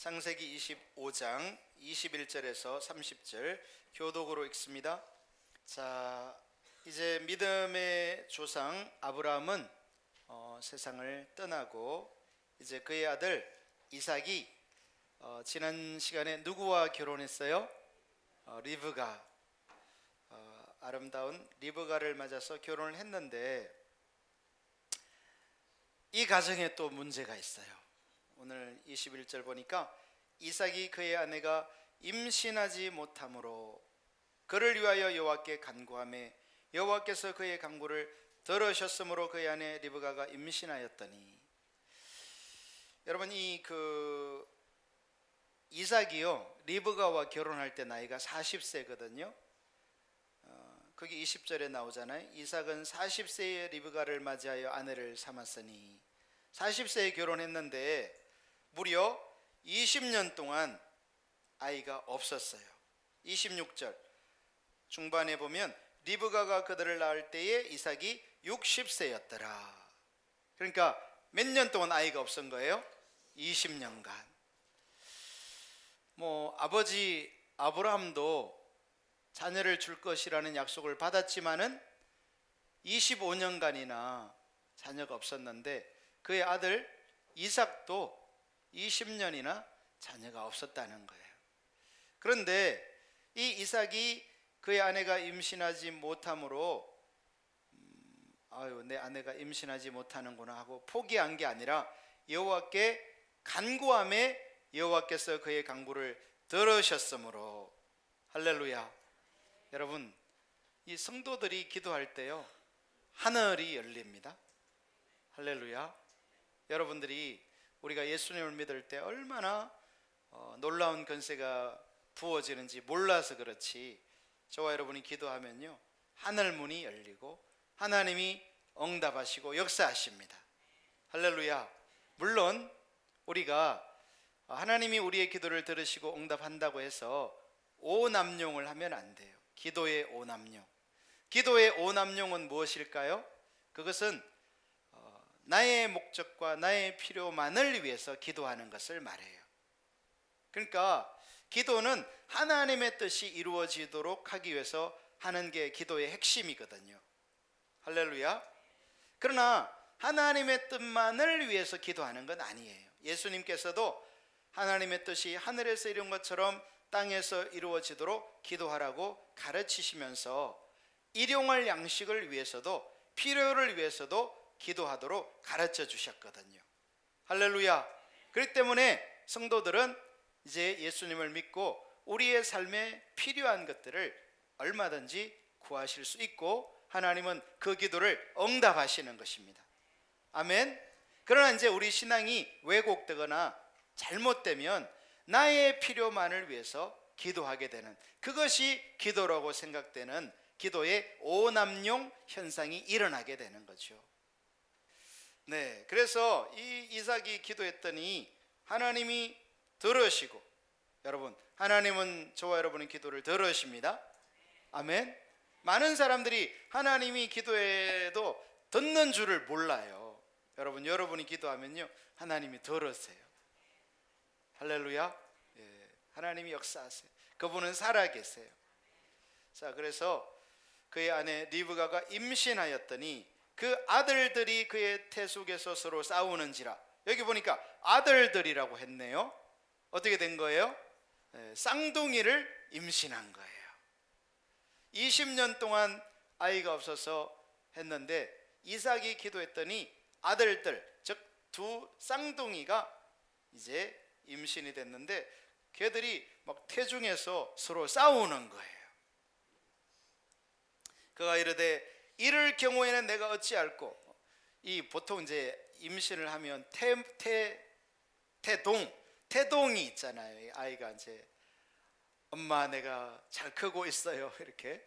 창세기 25장 21절에서 30절 교독으로 읽습니다. 자, 이제 믿음의 조상 아브라함은 세상을 떠나고 이제 그의 아들 이삭이 지난 시간에 누구와 결혼했어요? 리브가, 아름다운 리브가를 맞아서 결혼을 했는데 이 가정에 또 문제가 있어요. 오늘 21절 보니까 이삭이 그의 아내가 임신하지 못함으로 그를 위하여 여호와께 간구하매 여호와께서 그의 간구를 들으셨으므로 그의 아내 리브가가 임신하였더니, 여러분 이 이삭이요 리브가와 결혼할 때 나이가 40세거든요. 거기 20절에 나오잖아요. 이삭은 40세의 리브가를 맞이하여 아내를 삼았으니, 40세에 결혼했는데 무려 20년 동안 아이가 없었어요. 26절 중반에 보면 리브가가 그들을 낳을 때에 이삭이 60세였더라. 그러니까 몇 년 동안 아이가 없은 거예요? 20년간. 아버지 아브라함도 자녀를 줄 것이라는 약속을 받았지만은 25년간이나 자녀가 없었는데 그의 아들 이삭도 20년이나 자녀가 없었다는 거예요. 그런데 이 이삭이 그의 아내가 임신하지 못함으로 내 아내가 임신하지 못하는구나 하고 포기한 게 아니라 여호와께 간구하매 여호와께서 그의 간구를 들으셨으므로, 할렐루야. 여러분 이 성도들이 기도할 때요 하늘이 열립니다. 할렐루야. 여러분들이 우리가 예수님을 믿을 때 얼마나 놀라운 권세가 부어지는지 몰라서 그렇지, 저와 여러분이 기도하면요 하늘 문이 열리고 하나님이 응답하시고 역사하십니다. 할렐루야. 물론 우리가 하나님이 우리의 기도를 들으시고 응답한다고 해서 오남용을 하면 안 돼요. 기도의 오남용. 기도의 오남용은 무엇일까요? 그것은 나의 목적과 나의 필요만을 위해서 기도하는 것을 말해요. 그러니까 기도는 하나님의 뜻이 이루어지도록 하기 위해서 하는 게 기도의 핵심이거든요. 할렐루야. 그러나 하나님의 뜻만을 위해서 기도하는 건 아니에요. 예수님께서도 하나님의 뜻이 하늘에서 이룬 것처럼 땅에서 이루어지도록 기도하라고 가르치시면서 일용할 양식을 위해서도 필요를 위해서도 기도하도록 가르쳐 주셨거든요. 할렐루야. 그렇기 때문에 성도들은 이제 예수님을 믿고 우리의 삶에 필요한 것들을 얼마든지 구하실 수 있고 하나님은 그 기도를 응답하시는 것입니다. 아멘. 그러나 이제 우리 신앙이 왜곡되거나 잘못되면 나의 필요만을 위해서 기도하게 되는, 그것이 기도라고 생각되는 기도의 오남용 현상이 일어나게 되는 거죠. 네, 그래서 이 이삭이 기도했더니 하나님이 들으시고, 여러분 하나님은 저와 여러분의 기도를 들으십니다. 아멘. 많은 사람들이 하나님이 기도해도 듣는 줄을 몰라요. 여러분이 기도하면요 하나님이 들으세요. 할렐루야. 하나님이 역사하세요. 그분은 살아계세요. 자, 그래서 그의 아내 리브가가 임신하였더니 그 아들들이 그의 태속에서 서로 싸우는지라. 여기 보니까 아들들이라고 했네요. 어떻게 된 거예요? 쌍둥이를 임신한 거예요. 20년 동안 아이가 없어서 했는데 이삭이 기도했더니 아들들, 즉 두 쌍둥이가 이제 임신이 됐는데 걔들이 막 태중에서 서로 싸우는 거예요. 그가 이르되 이럴 경우에는 내가 어찌할꼬. 이 보통 이제 임신을 하면 태동이 있잖아요. 아이가 이제 엄마 내가 잘 크고 있어요 이렇게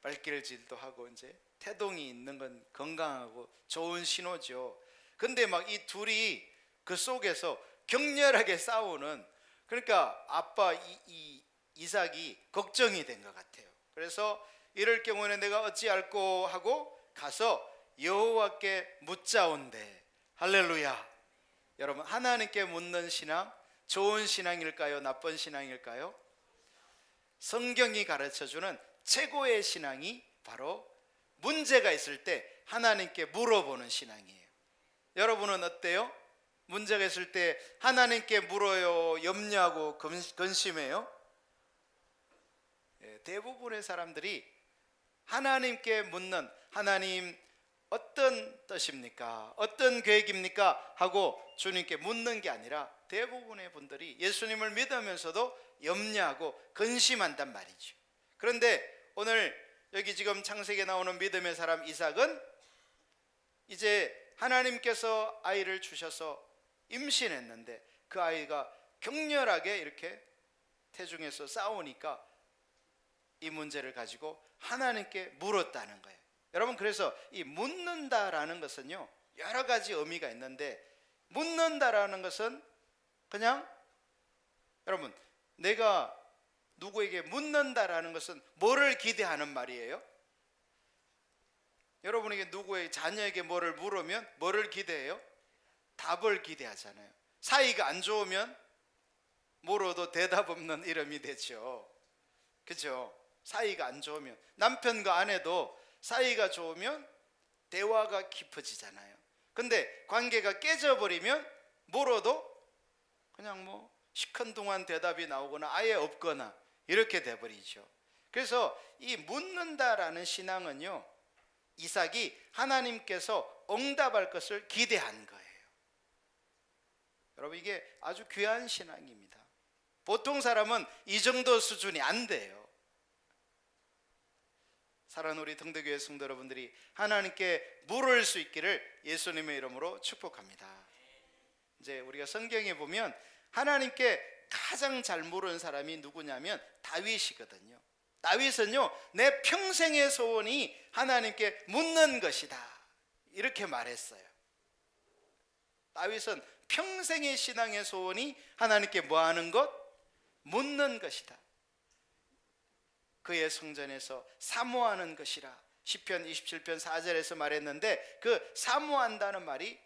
발길질도 하고 이제 태동이 있는 건 건강하고 좋은 신호죠. 근데 막 이 둘이 그 속에서 격렬하게 싸우는, 그러니까 아빠 이삭이 걱정이 된 것 같아요. 그래서 이럴 경우에는 내가 어찌할꼬 하고 가서 여호와께 묻자온대. 할렐루야. 여러분 하나님께 묻는 신앙 좋은 신앙일까요? 나쁜 신앙일까요? 성경이 가르쳐주는 최고의 신앙이 바로 문제가 있을 때 하나님께 물어보는 신앙이에요. 여러분은 어때요? 문제가 있을 때 하나님께 물어요? 염려하고 근심해요? 대부분의 사람들이 하나님께 묻는, 하나님 어떤 뜻입니까? 어떤 계획입니까? 하고 주님께 묻는 게 아니라 대부분의 분들이 예수님을 믿으면서도 염려하고 근심한단 말이죠. 그런데 오늘 여기 지금 창세기에 나오는 믿음의 사람 이삭은 이제 하나님께서 아이를 주셔서 임신했는데 그 아이가 격렬하게 이렇게 태중에서 싸우니까 이 문제를 가지고 하나님께 물었다는 거예요. 여러분, 그래서 이 묻는다라는 것은요, 여러 가지 의미가 있는데, 묻는다라는 것은 그냥, 여러분, 내가 누구에게 묻는다라는 것은 뭐를 기대하는 말이에요? 여러분에게 누구의 자녀에게 뭐를 물으면 뭐를 기대해요? 답을 기대하잖아요. 사이가 안 좋으면 물어도 대답 없는 이름이 되죠. 그죠? 사이가 안 좋으면, 남편과 아내도 사이가 좋으면 대화가 깊어지잖아요. 근데 관계가 깨져버리면 물어도 그냥 뭐 시큰둥한 대답이 나오거나 아예 없거나 이렇게 돼버리죠. 그래서 이 묻는다라는 신앙은요, 이삭이 하나님께서 응답할 것을 기대한 거예요. 여러분, 이게 아주 귀한 신앙입니다. 보통 사람은 이 정도 수준이 안 돼요. 사랑하는 우리 등대교회 성도 여러분들이 하나님께 물을 수 있기를 예수님의 이름으로 축복합니다. 이제 우리가 성경에 보면 하나님께 가장 잘 물은 사람이 누구냐면 다윗이거든요. 다윗은요, 내 평생의 소원이 하나님께 묻는 것이다, 이렇게 말했어요. 다윗은 평생의 신앙의 소원이 하나님께 뭐하는 것? 묻는 것이다. 그의 성전에서 사모하는 것이라 시편 27편 4절에서 말했는데, 그 사모한다는 말이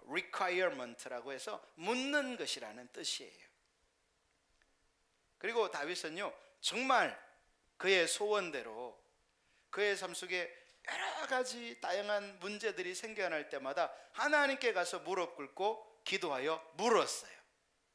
requirement라고 해서 묻는 것이라는 뜻이에요. 그리고 다윗은요, 정말 그의 소원대로 그의 삶 속에 여러 가지 다양한 문제들이 생겨날 때마다 하나님께 가서 무릎 꿇고 기도하여 물었어요.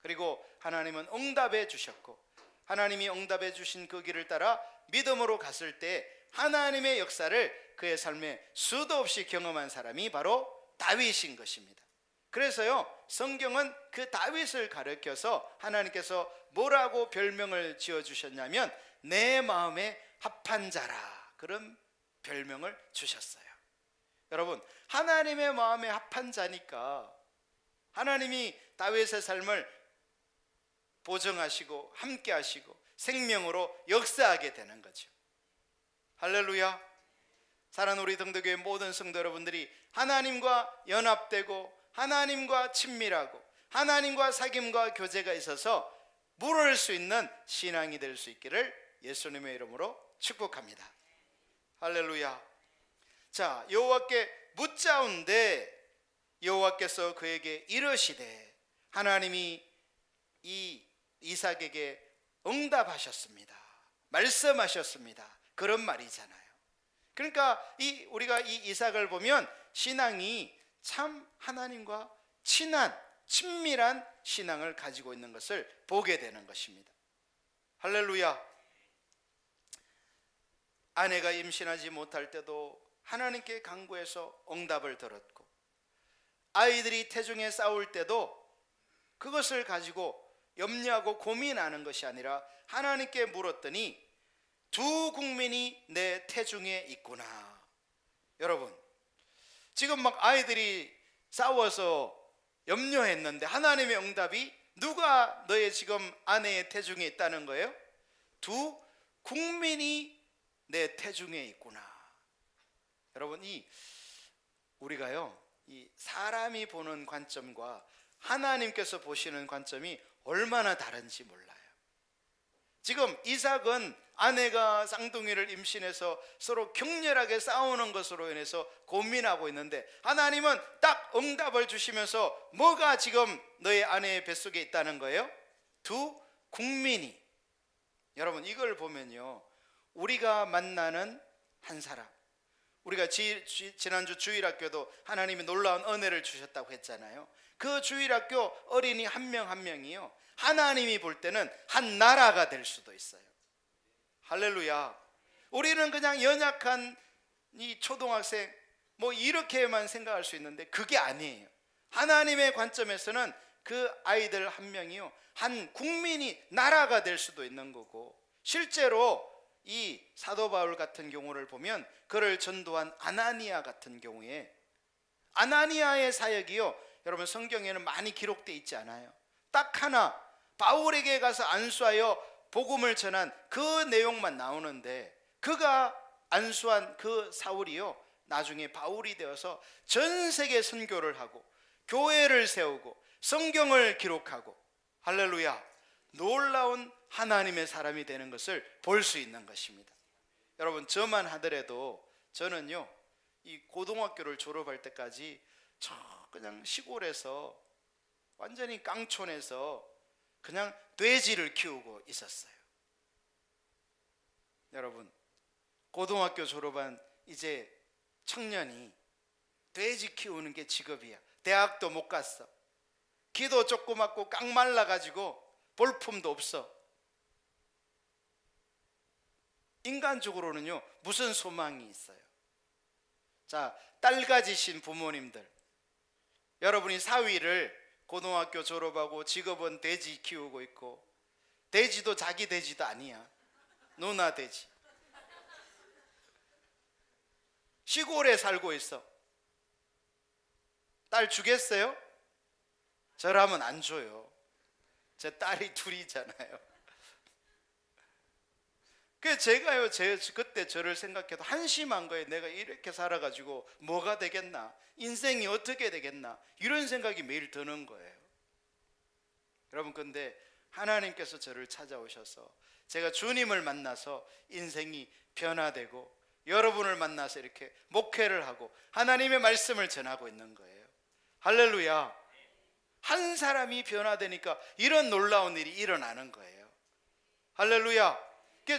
그리고 하나님은 응답해 주셨고, 하나님이 응답해 주신 그 길을 따라 믿음으로 갔을 때 하나님의 역사를 그의 삶에 수도 없이 경험한 사람이 바로 다윗인 것입니다. 그래서요, 성경은 그 다윗을 가르쳐서 하나님께서 뭐라고 별명을 지어주셨냐면 내 마음에 합한 자라, 그런 별명을 주셨어요. 여러분, 하나님의 마음에 합한 자니까 하나님이 다윗의 삶을 보정하시고 함께 하시고 생명으로 역사하게 되는 거죠. 할렐루야. 사랑하는 우리 등대교회 모든 성도 여러분들이 하나님과 연합되고 하나님과 친밀하고 하나님과 사귐과 교제가 있어서 물을 수 있는 신앙이 될 수 있기를 예수님의 이름으로 축복합니다. 할렐루야. 자, 여호와께 묻자온데 여호와께서 그에게 이르시되, 하나님이 이 이삭에게 응답하셨습니다, 말씀하셨습니다, 그런 말이잖아요. 그러니까 우리가 이 이삭을 보면 신앙이 참 하나님과 친밀한 신앙을 가지고 있는 것을 보게 되는 것입니다. 할렐루야. 아내가 임신하지 못할 때도 하나님께 간구해서 응답을 들었고, 아이들이 태중에 싸울 때도 그것을 가지고 염려하고 고민하는 것이 아니라 하나님께 물었더니 두 국민이 내 태중에 있구나. 여러분, 지금 막 아이들이 싸워서 염려했는데 하나님의 응답이 누가 너의 지금 아내의 태중에 있다는 거예요? 두 국민이 내 태중에 있구나. 여러분, 우리가요, 이 사람이 보는 관점과 하나님께서 보시는 관점이 얼마나 다른지 몰라요. 지금 이삭은 아내가 쌍둥이를 임신해서 서로 격렬하게 싸우는 것으로 인해서 고민하고 있는데, 하나님은 딱 응답을 주시면서 뭐가 지금 너의 아내의 뱃속에 있다는 거예요? 두 국민이, 여러분 이걸 보면요, 우리가 만나는 한 사람, 우리가 지난주 주일학교도 하나님이 놀라운 은혜를 주셨다고 했잖아요. 그 주일학교 어린이 한 명 한 명이요, 하나님이 볼 때는 한 나라가 될 수도 있어요. 할렐루야. 우리는 그냥 연약한 이 초등학생 뭐 이렇게만 생각할 수 있는데 그게 아니에요. 하나님의 관점에서는 그 아이들 한 명이요, 한 국민이 나라가 될 수도 있는 거고, 실제로 이 사도 바울 같은 경우를 보면 그를 전도한 아나니아 같은 경우에, 아나니아의 사역이요, 여러분 성경에는 많이 기록되어 있지 않아요. 딱 하나, 바울에게 가서 안수하여 복음을 전한 그 내용만 나오는데, 그가 안수한 그 사울이요, 나중에 바울이 되어서 전 세계 선교를 하고 교회를 세우고 성경을 기록하고, 할렐루야, 놀라운 하나님의 사람이 되는 것을 볼 수 있는 것입니다. 여러분, 저만 하더라도 저는요, 이 고등학교를 졸업할 때까지 저 그냥 시골에서 완전히 깡촌에서 그냥 돼지를 키우고 있었어요. 여러분, 고등학교 졸업한 이제 청년이 돼지 키우는 게 직업이야. 대학도 못 갔어. 기도 조그맣고 깡말라 가지고 볼품도 없어. 인간적으로는요, 무슨 소망이 있어요? 자, 딸 가지신 부모님들, 여러분이 사위를 고등학교 졸업하고 직업은 돼지 키우고 있고, 돼지도 자기 돼지도 아니야. 누나 돼지. 시골에 살고 있어. 딸 주겠어요? 저라면 안 줘요. 제 딸이 둘이잖아요. 그래서 제가요, 그때 저를 생각해도 한심한 거예요. 내가 이렇게 살아가지고 뭐가 되겠나, 인생이 어떻게 되겠나, 이런 생각이 매일 드는 거예요. 여러분, 근데 하나님께서 저를 찾아오셔서 제가 주님을 만나서 인생이 변화되고, 여러분을 만나서 이렇게 목회를 하고 하나님의 말씀을 전하고 있는 거예요. 할렐루야. 한 사람이 변화되니까 이런 놀라운 일이 일어나는 거예요. 할렐루야.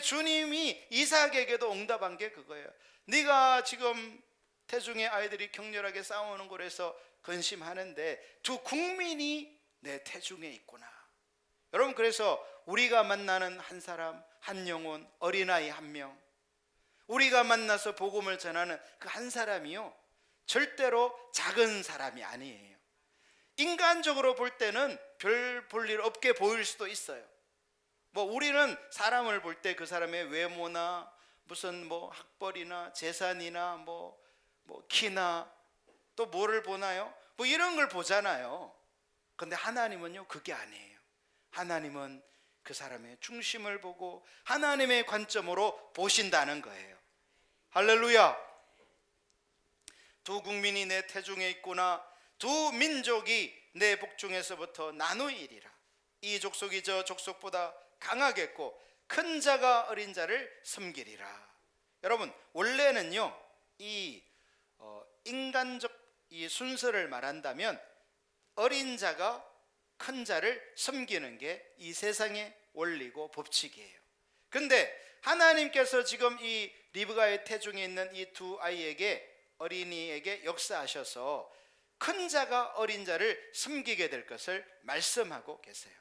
주님이 이삭에게도 응답한 게 그거예요. 네가 지금 태중의 아이들이 격렬하게 싸우는 곳에서 근심하는데 두 국민이 내 태중에 있구나. 여러분, 그래서 우리가 만나는 한 사람, 한 영혼, 어린아이 한 명, 우리가 만나서 복음을 전하는 그 한 사람이요, 절대로 작은 사람이 아니에요. 인간적으로 볼 때는 별 볼 일 없게 보일 수도 있어요. 뭐 우리는 사람을 볼 때 그 사람의 외모나 무슨 뭐 학벌이나 재산이나 뭐 키나 또 뭐를 보나요? 뭐 이런 걸 보잖아요. 근데 하나님은요, 그게 아니에요. 하나님은 그 사람의 중심을 보고 하나님의 관점으로 보신다는 거예요. 할렐루야. 두 국민이 내 태중에 있구나. 두 민족이 내 복중에서부터 나누이리라. 이 족속이 저 족속보다 강하겠고 큰 자가 어린 자를 섬기리라. 여러분, 원래는요, 이 인간적 이 순서를 말한다면 어린 자가 큰 자를 섬기는 게 이 세상의 원리고 법칙이에요. 근데 하나님께서 지금 이 리브가의 태중에 있는 이 두 아이에게, 어린이에게 역사하셔서 큰 자가 어린 자를 섬기게 될 것을 말씀하고 계세요.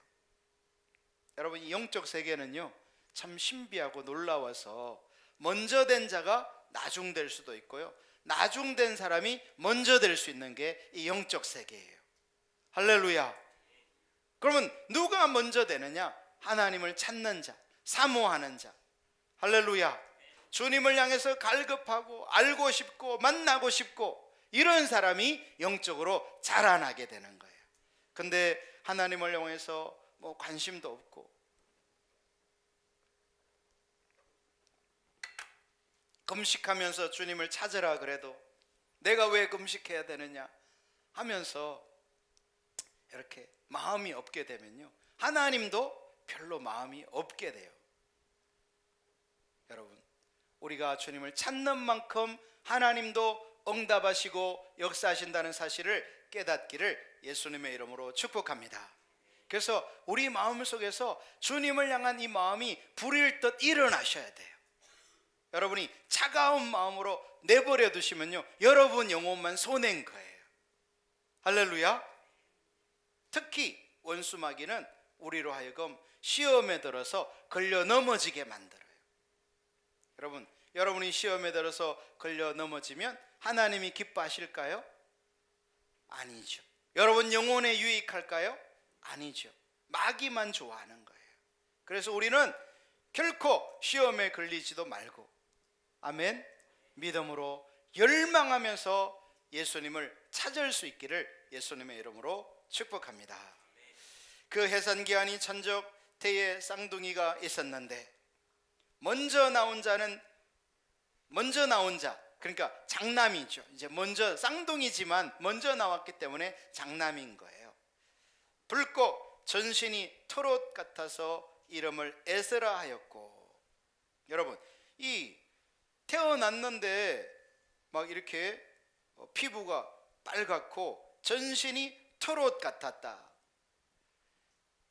여러분, 이 영적 세계는요, 참 신비하고 놀라워서 먼저 된 자가 나중될 수도 있고요, 나중된 사람이 먼저 될 수 있는 게 이 영적 세계예요. 할렐루야. 그러면 누가 먼저 되느냐? 하나님을 찾는 자, 사모하는 자. 할렐루야. 주님을 향해서 갈급하고 알고 싶고 만나고 싶고 이런 사람이 영적으로 자라나게 되는 거예요. 근데 하나님을 향해서 뭐 관심도 없고 금식하면서 주님을 찾으라 그래도 내가 왜 금식해야 되느냐 하면서 이렇게 마음이 없게 되면요, 하나님도 별로 마음이 없게 돼요. 여러분, 우리가 주님을 찾는 만큼 하나님도 응답하시고 역사하신다는 사실을 깨닫기를 예수님의 이름으로 축복합니다. 그래서 우리 마음 속에서 주님을 향한 이 마음이 불일 듯 일어나셔야 돼요. 여러분이 차가운 마음으로 내버려 두시면요, 여러분 영혼만 손해인 거예요. 할렐루야. 특히 원수 마귀는 우리로 하여금 시험에 들어서 걸려 넘어지게 만들어요. 여러분이 시험에 들어서 걸려 넘어지면 하나님이 기뻐하실까요? 아니죠. 여러분 영혼에 유익할까요? 아니죠. 마귀만 좋아하는 거예요. 그래서 우리는 결코 시험에 걸리지도 말고, 아멘, 믿음으로 열망하면서 예수님을 찾을 수 있기를 예수님의 이름으로 축복합니다. 그 해산기한이 천적 태에 쌍둥이가 있었는데 먼저 나온 자, 그러니까 장남이죠. 이제 먼저 쌍둥이지만 먼저 나왔기 때문에 장남인 거예요. 붉고 전신이 털옷 같아서 이름을 에스라 하였고, 여러분 이 태어났는데 막 이렇게 피부가 빨갛고 전신이 털옷 같았다.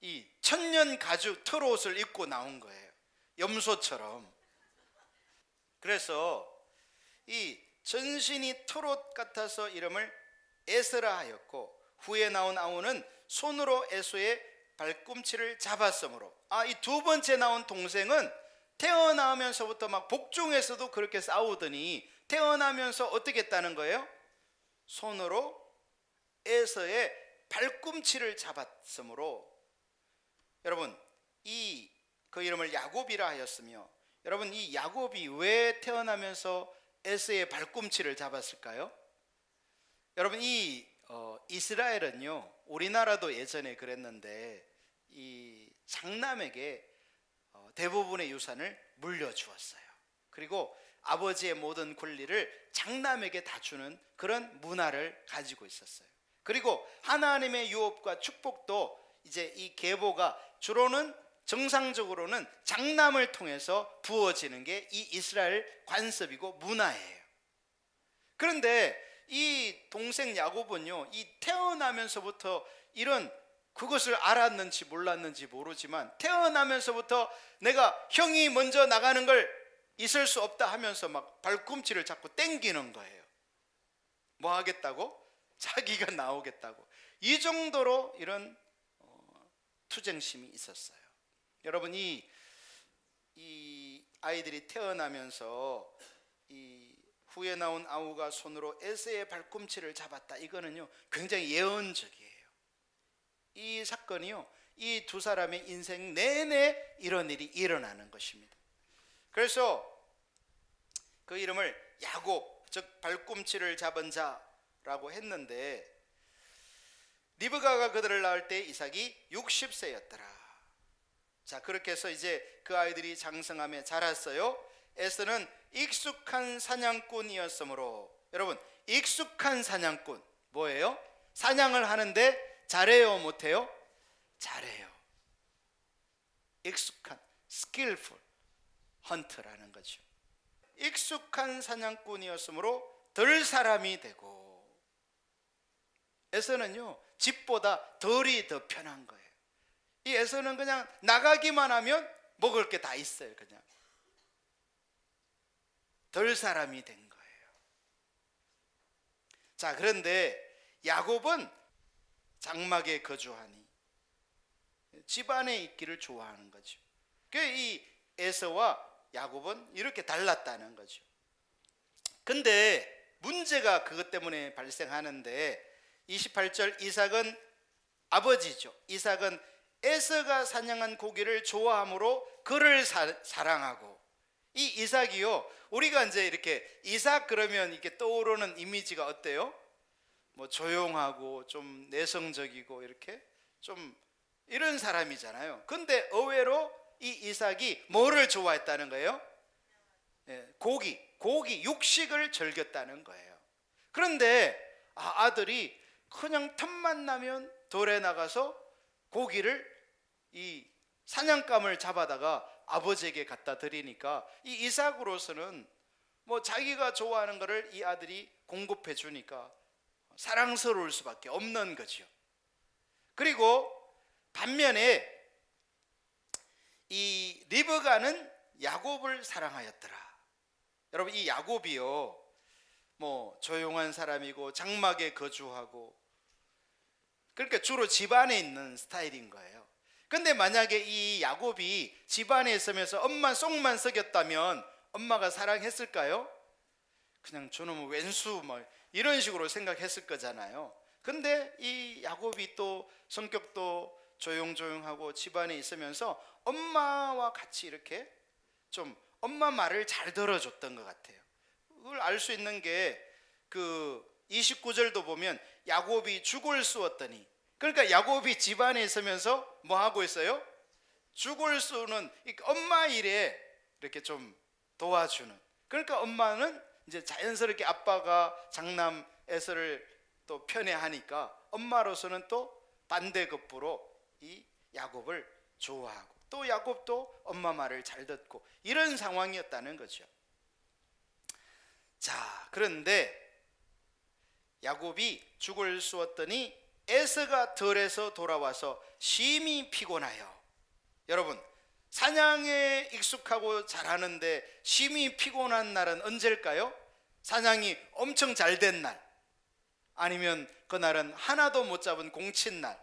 이 천년 가죽 털옷을 입고 나온 거예요. 염소처럼. 그래서 이 전신이 털옷 같아서 이름을 에스라 하였고, 후에 나온 아우는 손으로 에서의 발꿈치를 잡았으므로, 이 두 번째 나온 동생은 태어나면서부터 막 복종에서도 그렇게 싸우더니 태어나면서 어떻게 했다는 거예요? 손으로 에서의 발꿈치를 잡았으므로, 여러분 그 이름을 야곱이라 하였으며, 여러분 이 야곱이 왜 태어나면서 에서의 발꿈치를 잡았을까요? 여러분 이 이스라엘은요, 우리나라도 예전에 그랬는데 이 장남에게 대부분의 유산을 물려주었어요. 그리고 아버지의 모든 권리를 장남에게 다 주는 그런 문화를 가지고 있었어요. 그리고 하나님의 유업과 축복도 이제 이 계보가 주로는 정상적으로는 장남을 통해서 부어지는 게 이 이스라엘 관습이고 문화예요. 그런데 이 동생 야곱은요, 이 태어나면서부터 이런, 그것을 알았는지 몰랐는지 모르지만 태어나면서부터 내가 형이 먼저 나가는 걸 있을 수 없다 하면서 막 발꿈치를 자꾸 땡기는 거예요. 뭐 하겠다고? 자기가 나오겠다고. 이 정도로 이런 투쟁심이 있었어요. 여러분 이 아이들이 태어나면서 이 후에 나온 아우가 손으로 에서의 발꿈치를 잡았다, 이거는요 굉장히 예언적이에요. 이 사건이요, 이 두 사람의 인생 내내 이런 일이 일어나는 것입니다. 그래서 그 이름을 야곱, 즉 발꿈치를 잡은 자라고 했는데, 리브가가 그들을 낳을 때 이삭이 60세였더라. 자, 그렇게 해서 이제 그 아이들이 장성함에 자랐어요. 에서는 익숙한 사냥꾼이었으므로, 여러분 익숙한 사냥꾼 뭐예요? 사냥을 하는데 잘해요, 못해요? 잘해요. 익숙한, skillful 헌트라는 거죠. 익숙한 사냥꾼이었으므로 덜 사람이 되고, 에서는요 집보다 덜이 더 편한 거예요. 이 에서는 그냥 나가기만 하면 먹을 게 다 있어요. 그냥 덜 사람이 된 거예요. 자, 그런데 야곱은 장막에 거주하니 집안에 있기를 좋아하는 거죠. 이 에서와 야곱은 이렇게 달랐다는 거죠. 근데 문제가 그것 때문에 발생하는데, 28절, 이삭은 아버지죠. 이삭은 에서가 사냥한 고기를 좋아함으로 그를 사랑하고, 이 이삭이요, 우리가 이제 이렇게 이삭 그러면 이렇게 떠오르는 이미지가 어때요? 뭐 조용하고 좀 내성적이고 이렇게 좀 이런 사람이잖아요. 근데 의외로 이 이삭이 뭐를 좋아했다는 거예요? 고기, 육식을 즐겼다는 거예요. 그런데 아들이 그냥 틈만 나면 돌에 나가서 고기를, 이 사냥감을 잡아다가 아버지에게 갖다 드리니까 이 이삭으로서는 뭐 자기가 좋아하는 거를 이 아들이 공급해 주니까 사랑스러울 수밖에 없는 거죠. 그리고 반면에 이 리브가는 야곱을 사랑하였더라. 여러분, 이 야곱이요, 뭐 조용한 사람이고 장막에 거주하고, 그러니까 주로 집안에 있는 스타일인 거예요. 근데 만약에 이 야곱이 집안에 있으면서 엄마 속만 썩였다면 엄마가 사랑했을까요? 그냥 저놈의 왼수 뭐 이런 식으로 생각했을 거잖아요. 근데 이 야곱이 또 성격도 조용조용하고 집안에 있으면서 엄마와 같이 이렇게 좀 엄마 말을 잘 들어줬던 것 같아요. 그걸 알 수 있는 게 그 29절도 보면 야곱이 죽을 쑤었더니, 그러니까 야곱이 집안에 있으면서 뭐 하고 있어요? 죽을 쑤는 엄마 일에 이렇게 좀 도와주는. 그러니까 엄마는 이제 자연스럽게 아빠가 장남 에서를 또 편애하니까 엄마로서는 또 반대급부로 이 야곱을 좋아하고, 또 야곱도 엄마 말을 잘 듣고, 이런 상황이었다는 거죠. 자, 그런데 야곱이 죽을 쑤었더니 에서가 들에서 돌아와서 심히 피곤하여. 여러분, 사냥에 익숙하고 잘하는데 심히 피곤한 날은 언제일까요? 사냥이 엄청 잘 된 날, 아니면 그날은 하나도 못 잡은 공친 날.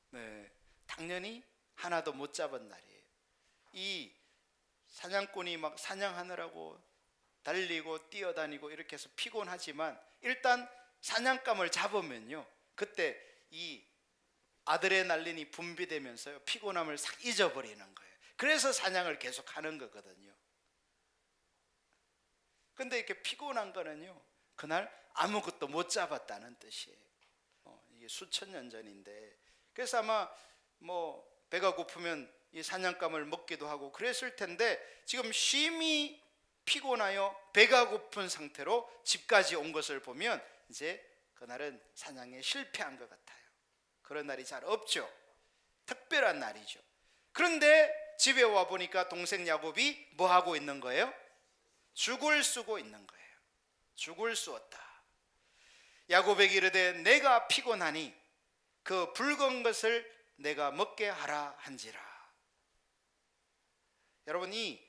네, 당연히 하나도 못 잡은 날이에요. 이 사냥꾼이 막 사냥하느라고 달리고 뛰어다니고 이렇게 해서 피곤하지만, 일단 사냥감을 잡으면요, 그때 이 아드레날린이 분비되면서요, 피곤함을 싹 잊어버리는 거예요. 그래서 사냥을 계속 하는 거거든요. 근데 이렇게 피곤한 거는요, 그날 아무것도 못 잡았다는 뜻이에요. 이게 수천 년 전인데, 그래서 아마 뭐 배가 고프면 이 사냥감을 먹기도 하고 그랬을 텐데, 지금 심히 피곤하여 배가 고픈 상태로 집까지 온 것을 보면 이제 그날은 사냥에 실패한 것 같아요. 그런 날이 잘 없죠. 특별한 날이죠. 그런데 집에 와 보니까 동생 야곱이 뭐 하고 있는 거예요? 죽을 쑤고 있는 거예요. 죽을 쑤었다. 야곱에게 이르되 내가 피곤하니 그 붉은 것을 내가 먹게 하라 한지라. 여러분, 이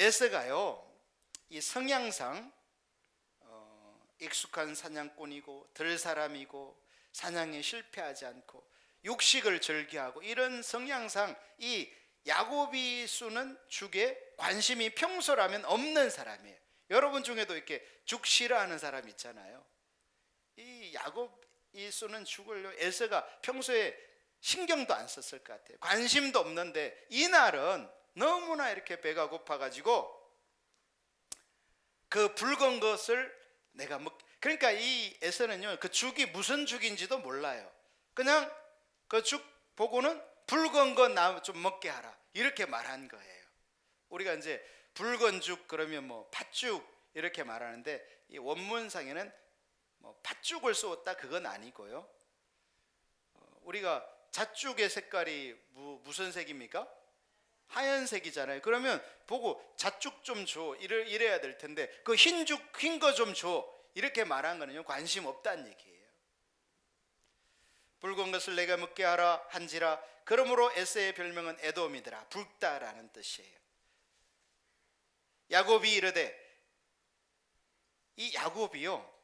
에서가요, 이 성향상 익숙한 사냥꾼이고 들사람이고 사냥에 실패하지 않고 육식을 즐겨하고, 이런 성향상 이 야곱이 쑤는 죽에 관심이 평소라면 없는 사람이에요. 여러분 중에도 이렇게 죽 싫어하는 사람 있잖아요. 이 야곱이 쑤는 죽을 에서가 평소에 신경도 안 썼을 것 같아요. 관심도 없는데 이날은 너무나 이렇게 배가 고파가지고 그 붉은 것을 내가 그러니까 이 에서는요, 그 죽이 무슨 죽인지도 몰라요. 그냥 그 죽 보고는 붉은 거 나 좀 먹게 하라, 이렇게 말한 거예요. 우리가 이제 붉은 죽 그러면 뭐 팥죽 이렇게 말하는데, 이 원문상에는 뭐 팥죽을 쏘았다 그건 아니고요. 우리가 잣죽의 색깔이 무슨 색입니까? 하얀색이잖아요. 그러면 보고 잣죽 좀 줘 이래야 될 텐데, 그 흰죽 흰 거 좀 줘 이렇게 말한 거는요, 관심 없다는 얘기예요. 붉은 것을 내가 먹게 하라 한지라. 그러므로 에서의 별명은 에돔이더라, 붉다라는 뜻이에요. 야곱이 이르되, 이 야곱이요,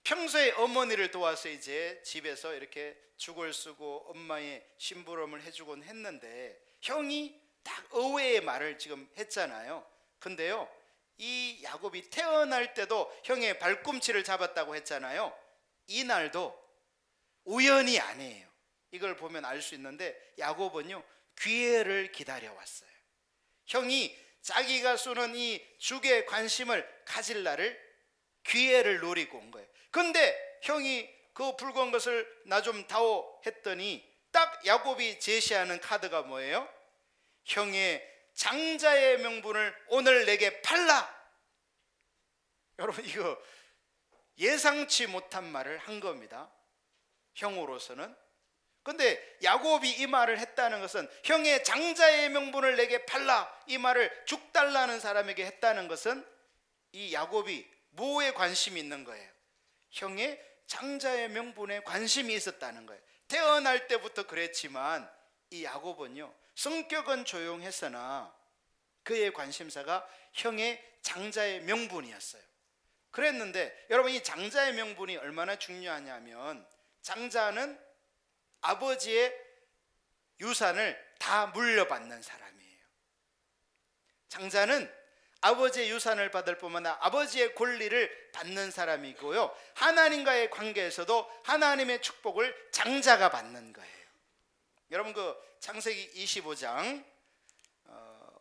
평소에 어머니를 도와서 이제 집에서 이렇게 죽을 쓰고 엄마의 심부름을 해주곤 했는데, 형이 딱 의외의 말을 지금 했잖아요. 근데요, 이 야곱이 태어날 때도 형의 발꿈치를 잡았다고 했잖아요. 이 날도 우연이 아니에요. 이걸 보면 알 수 있는데, 야곱은요, 기회를 기다려왔어요. 형이 자기가 쏘는 이 죽에 관심을 가질 날을, 기회를 노리고 온 거예요. 근데 형이 그 붉은 것을 나 좀 다오 했더니 딱 야곱이 제시하는 카드가 뭐예요? 형의 장자의 명분을 오늘 내게 팔라. 여러분, 이거 예상치 못한 말을 한 겁니다, 형으로서는. 근데 야곱이 이 말을 했다는 것은, 형의 장자의 명분을 내게 팔라, 이 말을 죽 달라는 사람에게 했다는 것은, 이 야곱이 뭐에 관심이 있는 거예요? 형의 장자의 명분에 관심이 있었다는 거예요. 태어날 때부터 그랬지만 이 야곱은요, 성격은 조용했으나 그의 관심사가 형의 장자의 명분이었어요. 그랬는데 여러분, 이 장자의 명분이 얼마나 중요하냐면, 장자는 아버지의 유산을 다 물려받는 사람이에요. 장자는 아버지의 유산을 받을 뿐만 아니라 아버지의 권리를 받는 사람이고요, 하나님과의 관계에서도 하나님의 축복을 장자가 받는 거예요. 여러분, 그 창세기 25장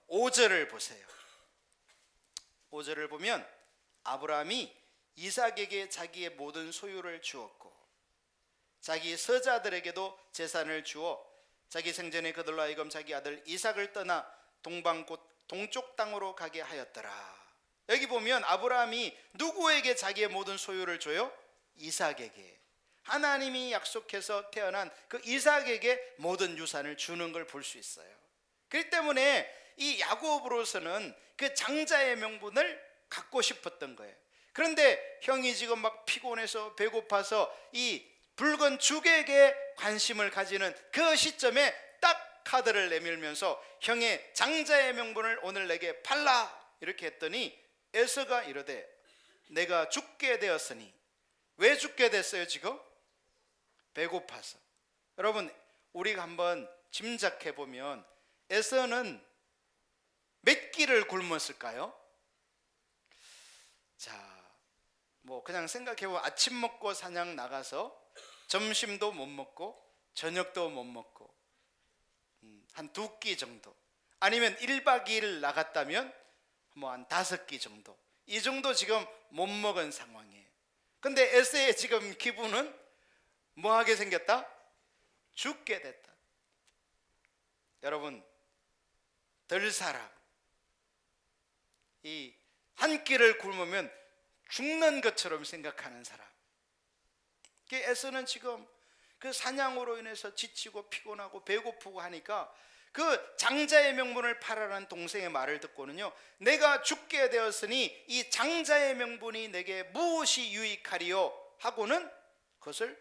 5절을 보세요. 5절을 보면 아브라함이 이삭에게 자기의 모든 소유를 주었고 자기 서자들에게도 재산을 주어 자기 생전에 그들로 하여금 자기 아들 이삭을 떠나 동방 곧 동쪽 땅으로 가게 하였더라. 여기 보면 아브라함이 누구에게 자기의 모든 소유를 줘요? 이삭에게. 하나님이 약속해서 태어난 그 이삭에게 모든 유산을 주는 걸 볼 수 있어요. 그렇기 때문에 이 야곱으로서는 그 장자의 명분을 갖고 싶었던 거예요. 그런데 형이 지금 막 피곤해서 배고파서 이 붉은 죽에게 관심을 가지는 그 시점에 딱 카드를 내밀면서 형의 장자의 명분을 오늘 내게 팔라 이렇게 했더니 에서가 이르되 내가 죽게 되었으니. 왜 죽게 됐어요 지금? 배고파서. 여러분, 우리가 한번 짐작해 보면 에서는 몇 끼를 굶었을까요? 자, 뭐 그냥 생각해 보면 아침 먹고 사냥 나가서 점심도 못 먹고 저녁도 못 먹고 한 2끼 정도, 아니면 1박 2일 나갔다면 뭐 한 5끼 정도, 이 정도 지금 못 먹은 상황이에요. 근데 에서의 지금 기분은 뭐하게 생겼다? 죽게 됐다. 여러분, 덜 살아. 이 한 끼를 굶으면 죽는 것처럼 생각하는 사람. 에서는 지금 그 사냥으로 인해서 지치고 피곤하고 배고프고 하니까 그 장자의 명분을 팔아라는 동생의 말을 듣고는요, 내가 죽게 되었으니 이 장자의 명분이 내게 무엇이 유익하리요 하고는 그것을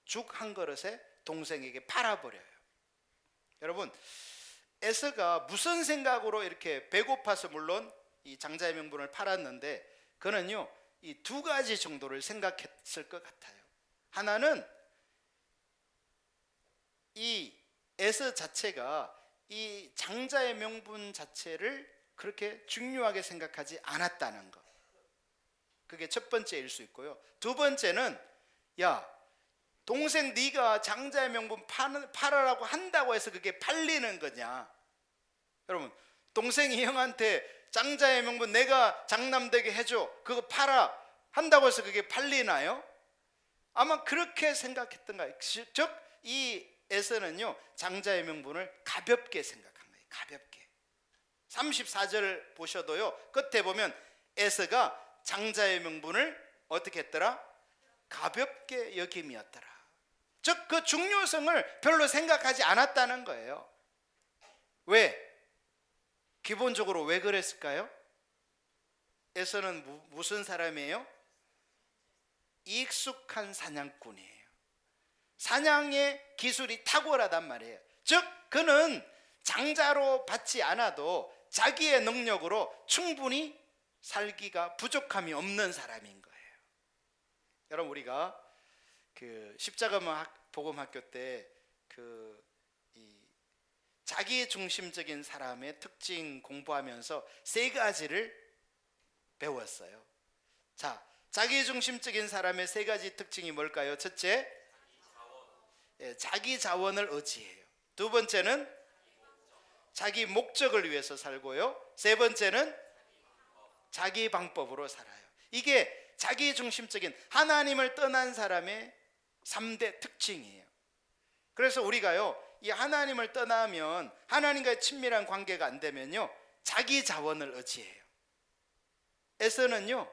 죽 한 그릇에 동생에게 팔아버려요. 여러분, 에서가 무슨 생각으로 이렇게 배고파서 물론 이 장자의 명분을 팔았는데, 그는요 이 2가지 정도를 생각했을 것 같아요. 하나는 이 에서 자체가 이 장자의 명분 자체를 그렇게 중요하게 생각하지 않았다는 것, 그게 첫 번째일 수 있고요. 2번째는 야, 동생 네가 장자의 명분 팔으라고 한다고 해서 그게 팔리는 거냐? 여러분, 동생이 형한테 장자의 명분 내가 장남되게 해줘, 그거 팔아 한다고 해서 그게 팔리나요? 아마 그렇게 생각했던 거예요. 즉 이 에서는요 장자의 명분을 가볍게 생각한 거예요. 가볍게. 34절 보셔도요, 끝에 보면 에서가 장자의 명분을 어떻게 했더라? 가볍게 여김이었더라. 즉 그 중요성을 별로 생각하지 않았다는 거예요. 왜? 기본적으로 왜 그랬을까요? 에서는 무슨 사람이에요? 익숙한 사냥꾼이에요. 사냥의 기술이 탁월하단 말이에요. 즉 그는 장자로 받지 않아도 자기의 능력으로 충분히 살기가 부족함이 없는 사람인 거예요. 여러분, 우리가 그 십자가 복음학교 때 자기 중심적인 사람의 특징 공부하면서 3가지를 배웠어요. 자, 자기 중심적인 사람의 3가지 특징이 뭘까요? 첫째, 자기 자원을 의지해요. 2번째는 자기 목적을 위해서 살고요. 3번째는 자기 방법으로 살아요. 이게 자기 중심적인 하나님을 떠난 사람의 3대 특징이에요. 그래서 우리가요 이 하나님을 떠나면, 하나님과의 친밀한 관계가 안 되면요 자기 자원을 의지해요. 에서는요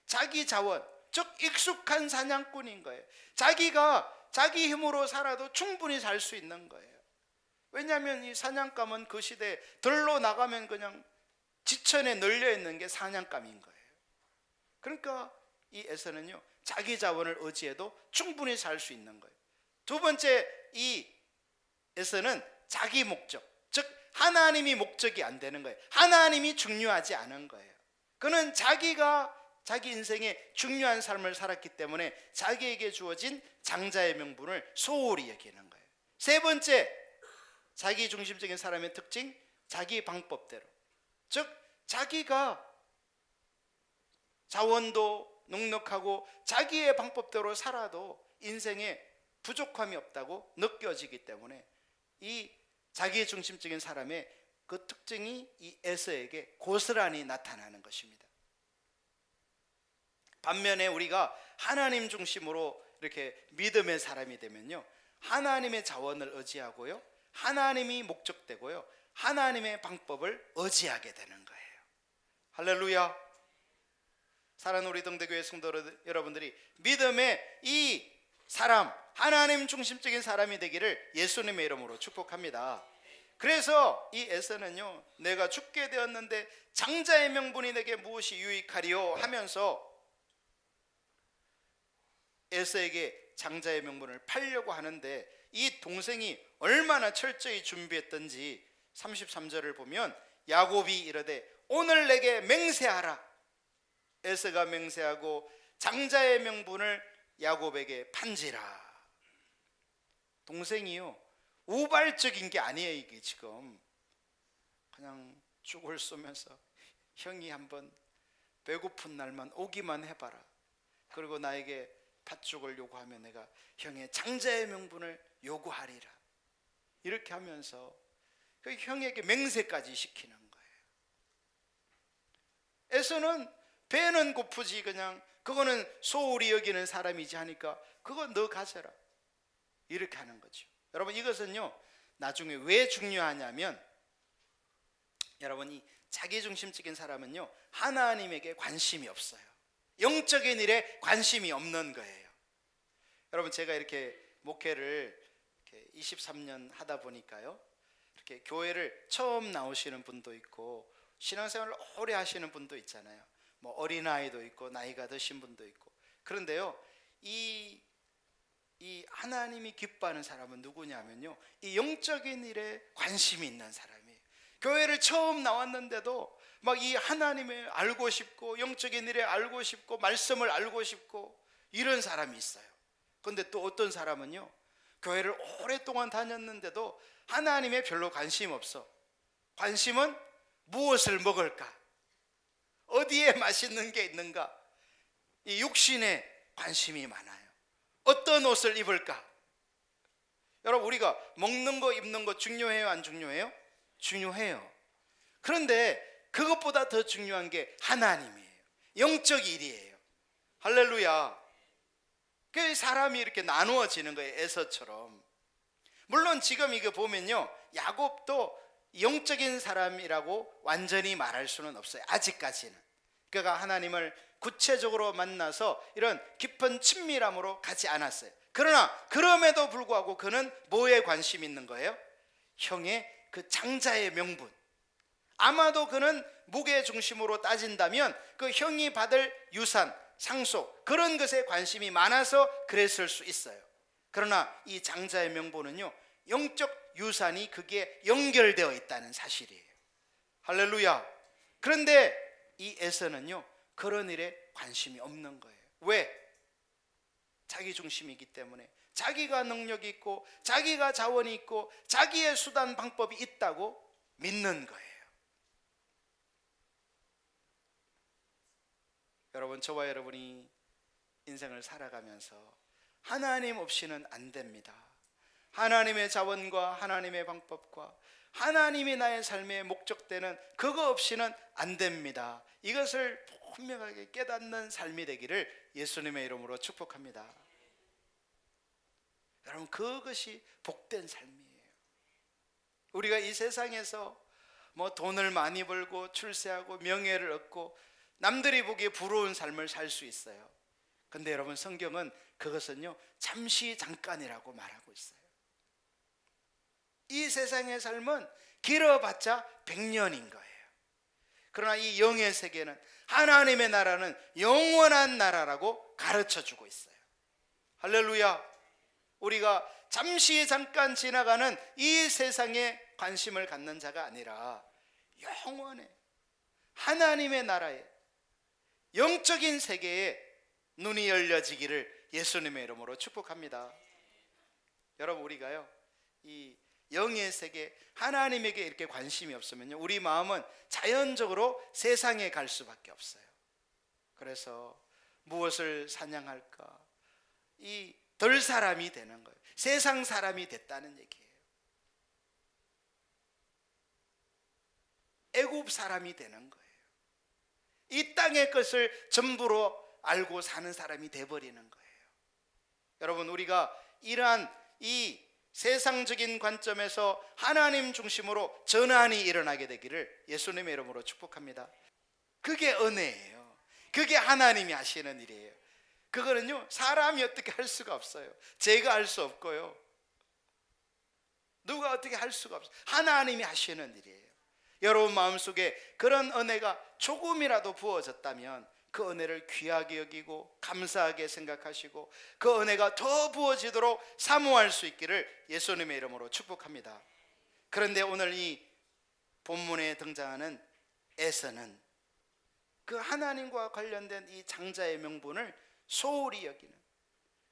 자기 자원, 즉 익숙한 사냥꾼인 거예요. 자기가 자기 힘으로 살아도 충분히 살 수 있는 거예요. 왜냐하면 이 사냥감은 그 시대에 들로 나가면 그냥 지천에 널려 있는 게 사냥감인 거예요. 그러니까 이 에서는요 자기 자원을 의지해도 충분히 살 수 있는 거예요. 두 번째, 이 에서는 자기 목적, 즉 하나님이 목적이 안 되는 거예요. 하나님이 중요하지 않은 거예요. 그는 자기가 자기 인생에 중요한 삶을 살았기 때문에 자기에게 주어진 장자의 명분을 소홀히 여기는 거예요. 세 번째, 자기 중심적인 사람의 특징, 자기 방법대로, 즉 자기가 자원도 넉넉하고 자기의 방법대로 살아도 인생에 부족함이 없다고 느껴지기 때문에 이 자기 중심적인 사람의 그 특징이 이 에서에게 고스란히 나타나는 것입니다. 반면에 우리가 하나님 중심으로 이렇게 믿음의 사람이 되면요, 하나님의 자원을 의지하고요, 하나님이 목적되고요, 하나님의 방법을 의지하게 되는 거예요. 할렐루야. 사랑하는 우리 동대교회 성도 여러분들이 믿음의 이 사람, 하나님 중심적인 사람이 되기를 예수님의 이름으로 축복합니다. 그래서 이 에서는요, 내가 죽게 되었는데 장자의 명분이 내게 무엇이 유익하리요 하면서 에서에게 장자의 명분을 팔려고 하는데, 이 동생이 얼마나 철저히 준비했던지 33절을 보면 야곱이 이르되 오늘 내게 맹세하라. 에서가 맹세하고 장자의 명분을 야곱에게 판지라. 동생이요, 우발적인 게 아니에요. 이게 지금 그냥 죽을 쏘면서 형이 한번 배고픈 날만 오기만 해봐라, 그리고 나에게 팥죽을 요구하면 내가 형의 장자의 명분을 요구하리라, 이렇게 하면서 그 형에게 맹세까지 시키는 거예요. 에서는 배는 고프지, 그냥 그거는 소홀히 여기는 사람이지 하니까 그거 너 가져라, 이렇게 하는 거죠. 여러분, 이것은요 나중에 왜 중요하냐면, 여러분, 이 자기중심적인 사람은요 하나님에게 관심이 없어요. 영적인 일에 관심이 없는 거예요. 여러분, 제가 이렇게 목회를 이렇게 23년 하다 보니까요, 이렇게 교회를 처음 나오시는 분도 있고 신앙생활을 오래 하시는 분도 있잖아요. 뭐 어린아이도 있고 나이가 드신 분도 있고. 그런데요, 이 하나님이 기뻐하는 사람은 누구냐면요, 이 영적인 일에 관심이 있는 사람이에요. 교회를 처음 나왔는데도 막 이 하나님을 알고 싶고 영적인 일에 알고 싶고 말씀을 알고 싶고 이런 사람이 있어요. 그런데 또 어떤 사람은요, 교회를 오랫동안 다녔는데도 하나님에 별로 관심 없어. 관심은 무엇을 먹을까, 어디에 맛있는 게 있는가, 이 육신에 관심이 많아요. 어떤 옷을 입을까. 여러분, 우리가 먹는 거 입는 거 중요해요, 안 중요해요? 중요해요. 그런데 그것보다 더 중요한 게 하나님이에요. 영적 일이에요. 할렐루야. 그 사람이 이렇게 나누어지는 거예요, 에서처럼. 물론 지금 이거 보면요, 야곱도 영적인 사람이라고 완전히 말할 수는 없어요, 아직까지는. 그가 하나님을 구체적으로 만나서 이런 깊은 친밀함으로 가지 않았어요. 그러나 그럼에도 불구하고 그는 뭐에 관심이 있는 거예요? 형의 그 장자의 명분. 아마도 그는 무게 중심으로 따진다면 그 형이 받을 유산, 상속, 그런 것에 관심이 많아서 그랬을 수 있어요. 그러나 이 장자의 명분은요, 영적 유산이 그게 연결되어 있다는 사실이에요. 할렐루야. 그런데 이 에서는요 그런 일에 관심이 없는 거예요. 왜? 자기 중심이기 때문에. 자기가 능력이 있고 자기가 자원이 있고 자기의 수단 방법이 있다고 믿는 거예요. 여러분, 저와 여러분이 인생을 살아가면서 하나님 없이는 안 됩니다. 하나님의 자원과 하나님의 방법과 하나님이 나의 삶의 목적되는 그거 없이는 안 됩니다. 이것을 분명하게 깨닫는 삶이 되기를 예수님의 이름으로 축복합니다. 여러분, 그것이 복된 삶이에요. 우리가 이 세상에서 뭐 돈을 많이 벌고 출세하고 명예를 얻고 남들이 보기에 부러운 삶을 살 수 있어요. 근데 여러분, 성경은 그것은요 잠시 잠깐이라고 말하고 있어요. 이 세상의 삶은 길어봤자 100년인 거예요. 그러나 이 영의 세계는, 하나님의 나라는 영원한 나라라고 가르쳐주고 있어요. 할렐루야. 우리가 잠깐 지나가는 이 세상에 관심을 갖는 자가 아니라 영원의 하나님의 나라에, 영적인 세계에 눈이 열려지기를 예수님의 이름으로 축복합니다. 여러분, 우리가요, 이 영의 세계, 하나님에게 이렇게 관심이 없으면요, 우리 마음은 자연적으로 세상에 갈 수밖에 없어요. 그래서 무엇을 사냥할까, 이 덜 사람이 되는 거예요. 세상 사람이 됐다는 얘기예요. 애굽 사람이 되는 거예요. 이 땅의 것을 전부로 알고 사는 사람이 돼버리는 거예요. 여러분, 우리가 이러한 이 세상적인 관점에서 하나님 중심으로 전환이 일어나게 되기를 예수님의 이름으로 축복합니다. 그게 은혜예요. 그게 하나님이 하시는 일이에요. 그거는요, 사람이 어떻게 할 수가 없어요. 제가 할 수 없고요, 누가 어떻게 할 수가 없어요. 하나님이 하시는 일이에요. 여러분 마음속에 그런 은혜가 조금이라도 부어졌다면 그 은혜를 귀하게 여기고 감사하게 생각하시고 그 은혜가 더 부어지도록 사모할 수 있기를 예수님의 이름으로 축복합니다. 그런데 오늘 이 본문에 등장하는 에서는 그 하나님과 관련된 이 장자의 명분을 소홀히 여기는,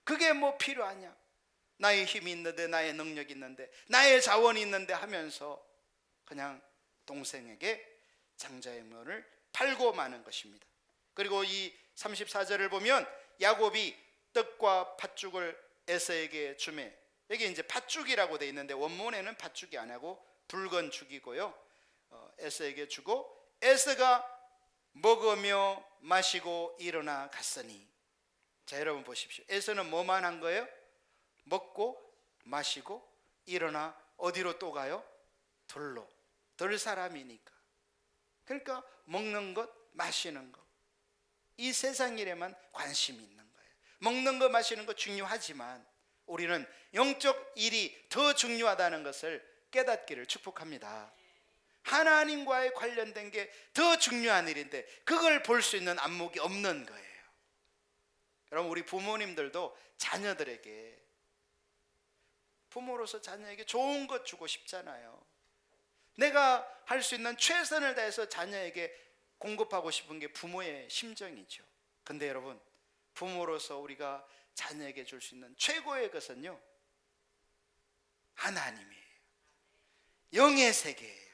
그게 뭐 필요하냐, 나의 힘이 있는데, 나의 능력이 있는데, 나의 자원이 있는데 하면서 그냥 동생에게 장자의 면을 팔고 마는 것입니다. 그리고 이 34절을 보면 야곱이 떡과 팥죽을 에서에게 주매, 여기 이제 팥죽이라고 돼 있는데 원문에는 팥죽이 아니고 붉은 죽이고요, 에서에게 주고 에서가 먹으며 마시고 일어나 갔으니. 자, 여러분 보십시오. 에서는 뭐만 한 거예요? 먹고 마시고 일어나 어디로 또 가요? 들로. 들 사람이니까. 그러니까 먹는 것, 마시는 것, 이 세상 일에만 관심이 있는 거예요. 먹는 것, 마시는 것 중요하지만 우리는 영적 일이 더 중요하다는 것을 깨닫기를 축복합니다. 하나님과의 관련된 게 더 중요한 일인데 그걸 볼 수 있는 안목이 없는 거예요. 여러분, 우리 부모님들도 자녀들에게, 부모로서 자녀에게 좋은 것 주고 싶잖아요. 내가 할 수 있는 최선을 다해서 자녀에게 공급하고 싶은 게 부모의 심정이죠. 근데 여러분, 부모로서 우리가 자녀에게 줄 수 있는 최고의 것은요, 하나님이에요. 영의 세계예요.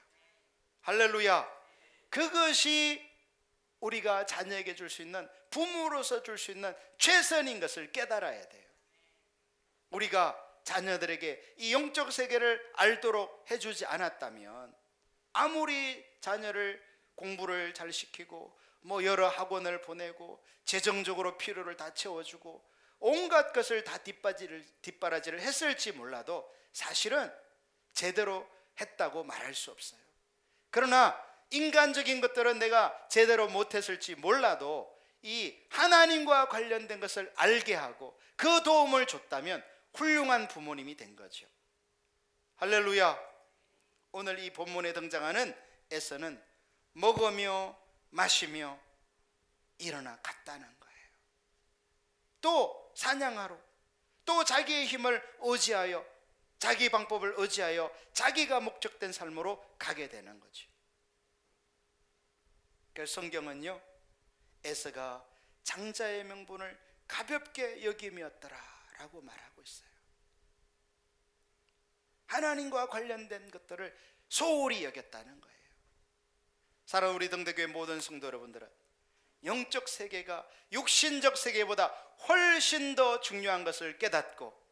할렐루야. 그것이 우리가 자녀에게 줄 수 있는, 부모로서 줄 수 있는 최선인 것을 깨달아야 돼요. 우리가 자녀들에게 이 영적 세계를 알도록 해주지 않았다면 아무리 자녀를 공부를 잘 시키고 뭐 여러 학원을 보내고 재정적으로 필요를 다 채워주고 온갖 것을 다 뒷바라지를 했을지 몰라도 사실은 제대로 했다고 말할 수 없어요. 그러나 인간적인 것들은 내가 제대로 못했을지 몰라도 이 하나님과 관련된 것을 알게 하고 그 도움을 줬다면 훌륭한 부모님이 된 거죠. 할렐루야. 오늘 이 본문에 등장하는 에서는 먹으며 마시며 일어나 갔다는 거예요. 또 사냥하러, 또 자기의 힘을 의지하여, 자기 방법을 의지하여 자기가 목적된 삶으로 가게 되는 거죠. 그래서 성경은요, 에서가 장자의 명분을 가볍게 여김이었더라 라고 말하고 있어요. 하나님과 관련된 것들을 소홀히 여겼다는 거예요. 사랑하는 우리 등대교회 모든 성도 여러분들은 영적 세계가 육신적 세계보다 훨씬 더 중요한 것을 깨닫고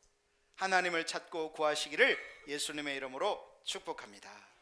하나님을 찾고 구하시기를 예수님의 이름으로 축복합니다.